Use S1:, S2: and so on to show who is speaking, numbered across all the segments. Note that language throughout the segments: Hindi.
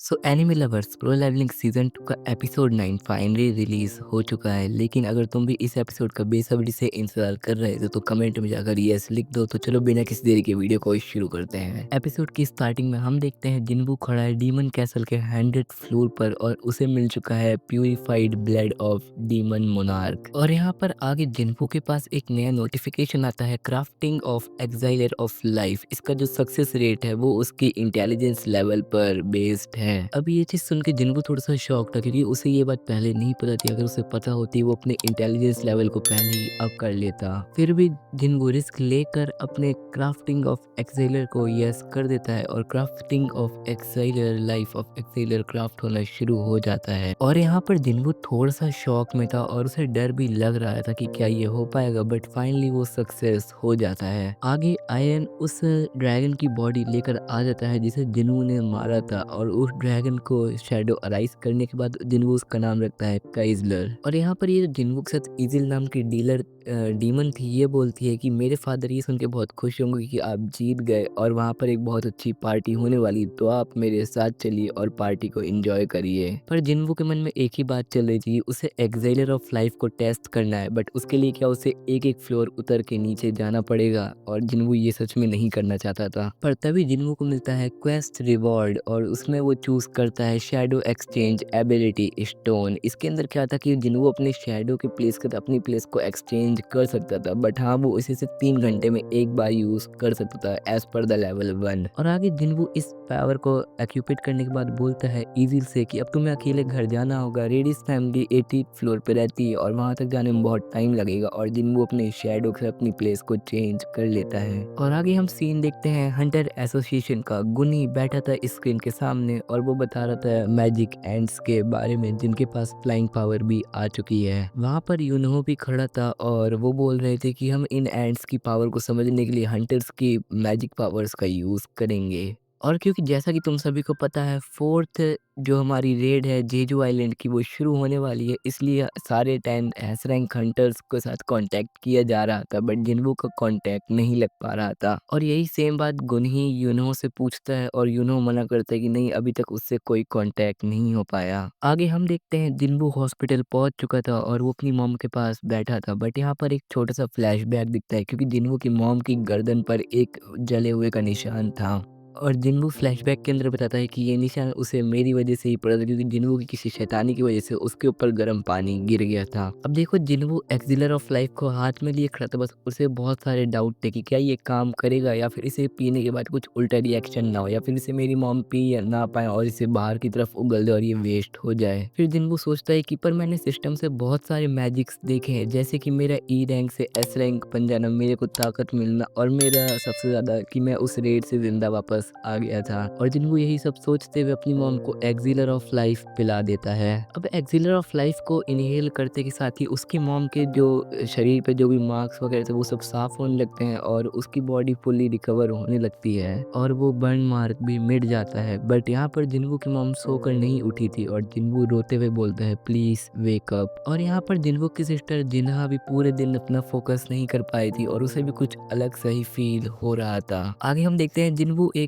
S1: सो anime lovers pro levelling season 2 का एपिसोड 9 फाइनली रिलीज हो चुका है। लेकिन अगर तुम भी इस एपिसोड का बेसब्री से इंतजार कर रहे थे तो कमेंट में जाकर यस लिख दो। तो चलो बिना किसी देरी के वीडियो को शुरू करते हैं। एपिसोड की स्टार्टिंग में हम देखते हैं जिन्बू खड़ा है डीमन कैसल के 100 फ्लोर पर और उसे मिल चुका है purified blood of demon monarch. और यहाँ पर आगे जिन्बू के पास एक नया नोटिफिकेशन आता है, क्राफ्टिंग ऑफ एक्साइलर ऑफ लाइफ। इसका जो सक्सेस रेट है वो उसकी इंटेलिजेंस लेवल पर बेस्ड है। अब ये चीज सुन के जिन्बू थोड़ा सा शॉक था क्योंकि उसे ये बात पहले नहीं पता थी। अगर उसे पता होती वो अपने इंटेलिजेंस लेवल को पहले ही अप कर लेता। फिर भी जिन्बू रिस्क लेकर अपने क्राफ्टिंग ऑफ एक्साइलर को यस कर देता है और crafting of elixir life of elixir craft होना शुरू हो जाता है। और यहाँ पर जिन्बू थोड़ा सा शॉक में था और उसे डर भी लग रहा था कि क्या ये हो पाएगा, बट फाइनली वो सक्सेस हो जाता है। आगे आयन उस ड्रैगन की बॉडी लेकर आ जाता है जिसे जिन्बू ने मारा था और उस ड्रैगन को शैडो अराइज करने के बाद जिन्बू उसका नाम रखता है काइजलर। और यहाँ पर ये जिन्बू के साथ इजिल नाम की डीलर डीमन थी, ये बोलती है कि मेरे फादर ये सुन के बहुत खुश होंगे कि आप जीत गए और वहाँ पर एक बहुत अच्छी पार्टी होने वाली, तो आप मेरे साथ चलिए और पार्टी को एंजॉय करिए। पर जिन्बू के मन में एक ही बात चल रही थी, उसे एक्साइलर ऑफ लाइफ को टेस्ट करना है, बट उसके लिए क्या उसे एक एक फ्लोर उतर के नीचे जाना पड़ेगा और जिन्बू ये सच में नहीं करना चाहता था। पर तभी जिन्बू को मिलता है क्वेस्ट रिवॉर्ड और उसमें वो चूज करता है शैडो एक्सचेंज एबिलिटी स्टोन। इसके अंदर क्या था कि जिन्बू अपने शैडो के प्लेस के अपनी प्लेस को एक्सचेंज कर सकता था, बट हाँ वो इसे सिर्फ 3 घंटे में एक बार यूज कर सकता था एज पर द लेवल 1। और आगे जिन्बू इस पावर को एक्यूपेट करने के बाद बोलता है इजिल से कि अब तुम्हें अकेले घर जाना होगा। रेडिस फैमिली 80 फ्लोर पे रहती है और वहां तक जाने में बहुत टाइम लगेगा। और जिन्बू अपने शैडो से अपनी प्लेस को चेंज कर लेता है। और आगे हम सीन देखते हैं हंटर एसोसिएशन का। गुनी बैठा था स्क्रीन के सामने और वो बता रहा था मैजिक एंड्स के बारे में जिनके पास फ्लाइंग पावर भी आ चुकी है। वहां पर यूनहो भी खड़ा था और वो बोल रहे थे कि हम इन एंड्स की पावर को समझने के लिए हंटर्स की मैजिक पावर्स का यूज करेंगे। और क्योंकि जैसा कि तुम सभी को पता है फोर्थ जो हमारी रेड है जेजू आइलैंड की वो शुरू होने वाली है, इसलिए सारे 10 एस रैंक हंटर्स के साथ कांटेक्ट किया जा रहा था, बट जिन्बू का कांटेक्ट नहीं लग पा रहा था। और यही सेम बात गुनही यूनो से पूछता है और यूनो मना करता है कि नहीं अभी तक उससे कोई कांटेक्ट नहीं हो पाया। आगे हम देखते हैं जिन्बू हॉस्पिटल पहुंच चुका था और वो अपनी मॉम के पास बैठा था, बट यहाँ पर एक छोटा सा फ्लैशबैक दिखता है क्योंकि जिन्बू की मॉम की गर्दन पर एक जले हुए का निशान था। और जिन्बू फ्लैशबैक के अंदर बताता है कि ये निशान उसे मेरी वजह से ही पड़ा था क्योंकि जिन्बू की किसी शैतानी की वजह से उसके ऊपर गर्म पानी गिर गया था। अब देखो जिन्बू एक्सिलर ऑफ लाइफ को हाथ में लिए खड़ा था, बस उसे बहुत सारे डाउट थे कि क्या ये काम करेगा या फिर इसे पीने के बाद कुछ उल्टा रिएक्शन ना हो या फिर इसे मेरी मॉम पी ना पाए और इसे बाहर की तरफ उगल दे और ये वेस्ट हो जाए। फिर जिन्बू सोचता है कि पर मैंने सिस्टम से बहुत सारे मैजिक्स देखे हैं, जैसे कि मेरा ई रैंक से एस रैंक बन जाना, मेरे को ताकत मिलना और मेरा सबसे ज्यादा कि मैं उस रेड से जिंदा वापस आ गया था। और जिन्बू यही सब सोचते हुए अपनी मॉम को एक्सिलर ऑफ लाइफ पिला देता है। अब एक्सिलर ऑफ लाइफ को इनहेल करते के साथ ही उसकी मॉम के जो शरीर पे जो भी मार्क्स वगैरह थे वो सब साफ होने लगते हैं और उसकी बॉडी फुल्ली रिकवर होने लगती है और वो बर्न मार्क भी मिट जाता है। बट यहाँ पर जिन्बू की मॉम सोकर नहीं उठी थी और जिन्बू रोते हुए बोलता है प्लीज वेक अप। और यहाँ पर जिन्बू की सिस्टर जिन्हा भी पूरे दिन अपना फोकस नहीं कर पाई थी और उसे भी कुछ अलग सा ही फील हो रहा था। आगे हम देखते हैं जिन्बू एक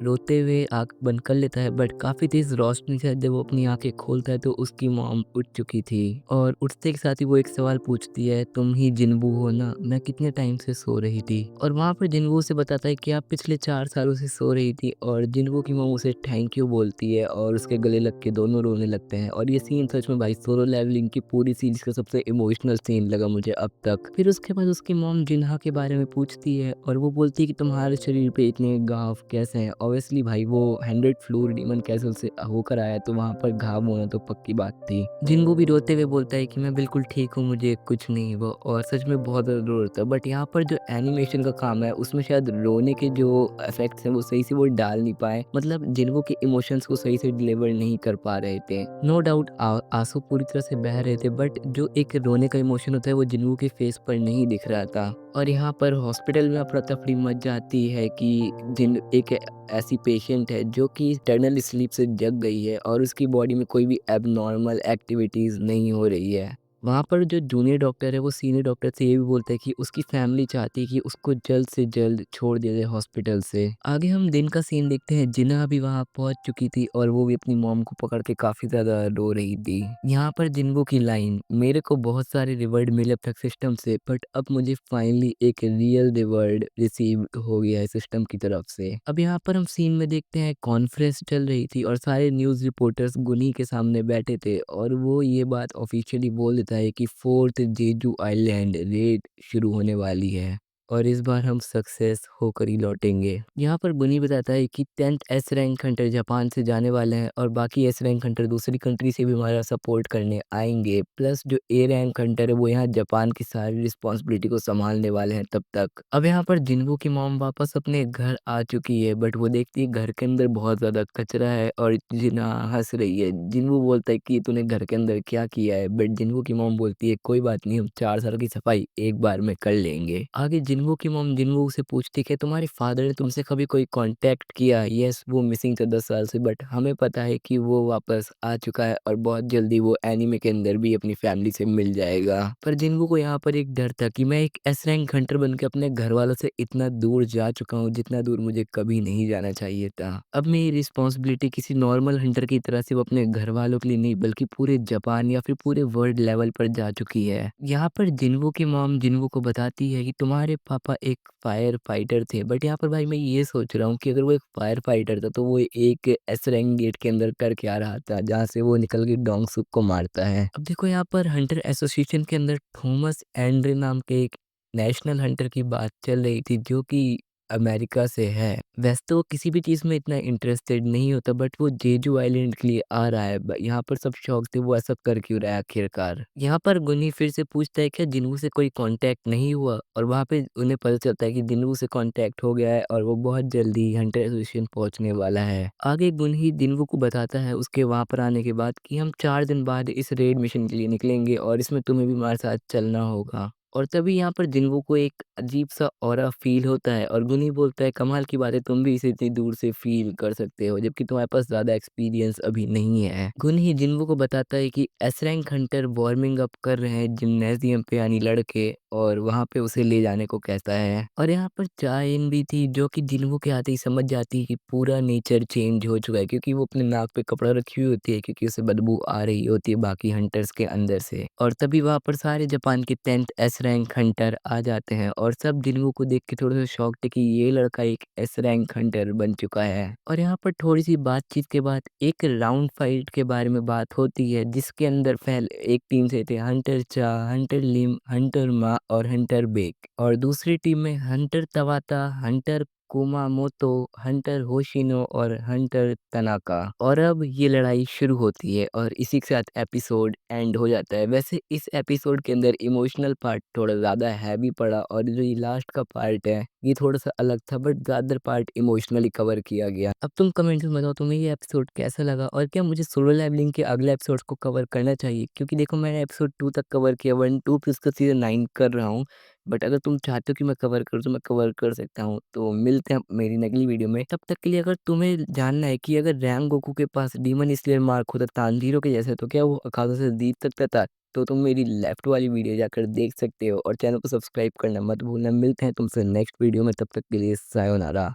S1: रोते हुए आंख बंद कर लेता है, बट काफी तेज रोशनी से जब वो अपनी आंखें खोलता है तो उसकी मॉम उठ चुकी थी। और उठते के साथ ही वो एक सवाल पूछती है, तुम ही जिन्बू हो ना, मैं कितने टाइम से सो रही थी। और वहाँ पर जिन्बू से बताता है कि आप पिछले 4 सालों से सो रही थी। और जिन्बू की मॉम उसे थैंक यू बोलती है और उसके गले लग के दोनों रोने लगते हैं। और ये सीन सच में भाई सोलो लेवलिंग की पूरी सीरीज का सबसे इमोशनल सीन लगा मुझे अब तक। फिर उसके बाद उसकी मॉम जिन्हा के बारे में पूछती है और वो बोलती है कि तुम्हारे शरीर पे इतने घाव कैसे हैं। ऑब्वियसली भाई वो 100 फ्लोर डीमन कैसल से होकर आया तो वहाँ पर घाव होना तो पक्की बात थी। जिन्बू भी रोते हुए बोलता है कि मैं बिल्कुल ठीक हूँ, मुझे कुछ नहीं हुआ। और सच में बहुत ज़्यादा रो रहा था, बट यहाँ पर जो एनिमेशन का काम है उसमें शायद रोने के जो इफेक्ट्स हैं वो सही से वो डाल नहीं पाए, मतलब जिन्बू के इमोशंस को सही से डिलीवर नहीं कर पा रहे थे। नो डाउट आंसू पूरी तरह से बह रहे थे, बट जो एक रोने का इमोशन होता है वो जिन्बू के फेस पर नहीं दिख रहा था। और यहाँ पर हॉस्पिटल में अफरा तफरी मच जाती है कि जिन एक ऐसी पेशेंट है जो कि इटर्नल स्लीप से जग गई है और उसकी बॉडी में कोई भी एबनॉर्मल एक्टिविटीज नहीं हो रही है। वहाँ पर जो जूनियर डॉक्टर है वो सीनियर डॉक्टर से ये भी बोलता है कि उसकी फैमिली चाहती है कि उसको जल्द से जल्द छोड़ दिया जाए हॉस्पिटल से। आगे हम दिन का सीन देखते हैं, जिन्ना भी वहाँ पहुँच चुकी थी और वो भी अपनी मॉम को पकड़ के काफ़ी ज़्यादा रो रही थी। यहाँ पर जिन्गो की लाइन, मेरे को बहुत सारे रिवॉर्ड मिले अब तक सिस्टम से, बट अब मुझे फाइनली एक रियल रिवॉर्ड रिसीव हो गया है सिस्टम की तरफ से। अब यहाँ पर हम सीन में देखते हैं कॉन्फ्रेंस चल रही थी और सारे न्यूज़ रिपोर्टर्स गुनी के सामने बैठे थे और वो ये बात ऑफिशियली बोल देता है कि फोर्थ जेजू आइलैंड रेड शुरू होने वाली है और इस बार हम सक्सेस होकर ही लौटेंगे। यहाँ पर गुनी बताता है कि 10th S rank Hunter Japan से जाने वाले हैं और बाकी एस रैंक हंटर दूसरी कंट्री से भी हमारा सपोर्ट करने आएंगे। प्लस जो ए रैंक हंटर है वो यहाँ जापान की सारी रिस्पॉन्सिबिलिटी को संभालने वाले हैं तब तक। अब यहाँ पर जिन्गू की मॉम वापस अपने घर आ चुकी है, बट वो देखती है घर के अंदर बहुत ज़्यादा कचरा है और जिन्ना हंस रही है। जिन्गू बोलता है कि तूने घर के अंदर क्या किया है, बट जिन्गू की मॉम बोलती है कोई बात नहीं, हम 4 साल की सफाई एक बार में कर लेंगे। आगे जिन्गू की मॉम जिन्गू से पूछती है कि तुम्हारे फादर ने तुमसे कभी कोई कांटेक्ट किया? यस, वो मिसिंग था 10 साल से, बट हमें पता है कि वो वापस आ चुका है और बहुत जल्दी वो एनीमे के अंदर भी अपनी फैमिली से मिल जाएगा। पर जिन्गू को यहाँ पर एक डर था कि मैं एक एस रैंक हंटर बन के अपने घर वालों से इतना दूर जा चुका हूँ जितना दूर मुझे कभी नहीं जाना चाहिए था। अब मेरी रिस्पॉन्सिबिलिटी किसी नॉर्मल हंटर की तरह सिर्फ अपने घर वालों के लिए नहीं बल्कि पूरे जापान या फिर पूरे वर्ल्ड लेवल पर जा चुकी है। यहाँ पर जिन्गू की मॉम जिन्गू को बताती है कि तुम्हारे पापा एक फायर फाइटर थे, बट यहाँ पर भाई मैं ये सोच रहा हूँ कि अगर वो एक फायर फाइटर था तो वो एक एस रैंक गेट के अंदर कर क्या रहा था जहाँ से वो निकल के डोंग सुक को मारता है। अब देखो यहाँ पर हंटर एसोसिएशन के अंदर थॉमस एंड्रे नाम के एक नेशनल हंटर की बात चल रही थी जो कि अमेरिका से है। वैसे तो वो किसी भी चीज़ में इतना इंटरेस्टेड नहीं होता, बट वो जेजू आइलैंड के लिए आ रहा है। यहाँ पर सब शौक थे वो ऐसा कर क्यों रहा है आखिरकार। यहाँ पर गुनी फिर से पूछता है क्या जिन्हू से कोई कांटेक्ट नहीं हुआ, और वहाँ पे उन्हें पता चलता है कि जिन्हू से कांटेक्ट हो गया है और वो बहुत जल्दी हंटर एसोसिएशन पहुंचने वाला है। आगे गुनही जिन्हू को बताता है उसके वहाँ पर आने के बाद कि हम 4 दिन बाद इस रेड मिशन के लिए निकलेंगे और इसमें तुम्हें भी हमारे साथ चलना होगा। और तभी यहाँ पर जिन्गू को एक अजीब-सा ऑरा फ़ील होता है और गुनी बोलता है कमाल की बात है, तुम भी इसे इतनी दूर से फ़ील कर सकते हो जबकि तुम्हारे पास ज़्यादा एक्सपीरियंस अभी नहीं है। गुनी जिन्गू को बताता है कि S rank Hunter warming up कर रहे हैं जिम्नेज़ियम पे यानी लड़के, और वहाँ पे उसे ले जाने को कहता है। और यहाँ पर चाइन भी थी जो कि जिन्गू के आते ही समझ जाती है कि पूरा नेचर चेंज हो चुका है, क्योंकि वो अपने नाक पे कपड़ा रखी हुई होती है क्योंकि उसे बदबू आ रही होती है बाकी हंटर्स के अंदर से। और तभी वहाँ पर सारे जापान के 10th एस रैंक हंटर आ जाते हैं और सब जिन्गू को देख के थोड़ा सा शॉक्ड है कि ये लड़का एक एस रैंक हंटर बन चुका है। और यहाँ पर थोड़ी सी बातचीत के बाद एक राउंड फाइट के बारे में बात होती है जिसके अंदर पहले एक टीम से थे हंटर चा, हंटर लिम, हंटर मा और हंटर बेक, और दूसरी टीम में हंटर तवाता, हंटर कुमामोतो, हंटर होशिनो और हंटर तनाका। और अब ये लड़ाई शुरू होती है और इसी के साथ एपिसोड एंड हो जाता है। वैसे इस एपिसोड के अंदर इमोशनल पार्ट थोड़ा ज़्यादा हैवी पड़ा और जो ये लास्ट का पार्ट है ये थोड़ा-सा अलग था, बट ज़्यादातर पार्ट इमोशनली कवर किया गया। अब तुम कमेंट्स में बताओ तुम्हें ये एपिसोड कैसा लगा और क्या मुझे सोलो लेवलिंग के अगले एपिसोड्स को कवर करना चाहिए? क्योंकि देखो मैंने एपिसोड 2 तक कवर किया, 1, 2 फिर उसका सीज़न 9 कर रहा हूँ। बट अगर तुम चाहते हो कि मैं कवर करूँ तो मैं कवर कर सकता हूँ। तो मिलते हैं मेरी अगली वीडियो में। तब तक के लिए अगर तुम्हें जानना है कि अगर रैंक गोकू के पास डीमन स्लेयर मार्क होता तानजीरो के जैसे तो क्या वो अकाज़ा से जीत सकता था? तो तुम मेरी लेफ्ट वाली वीडियो जाकर देख सकते हो और चैनल को सब्सक्राइब करना मत भूलना। मिलते हैं तुमसे नेक्स्ट वीडियो में, तब तक के लिए सायोनारा।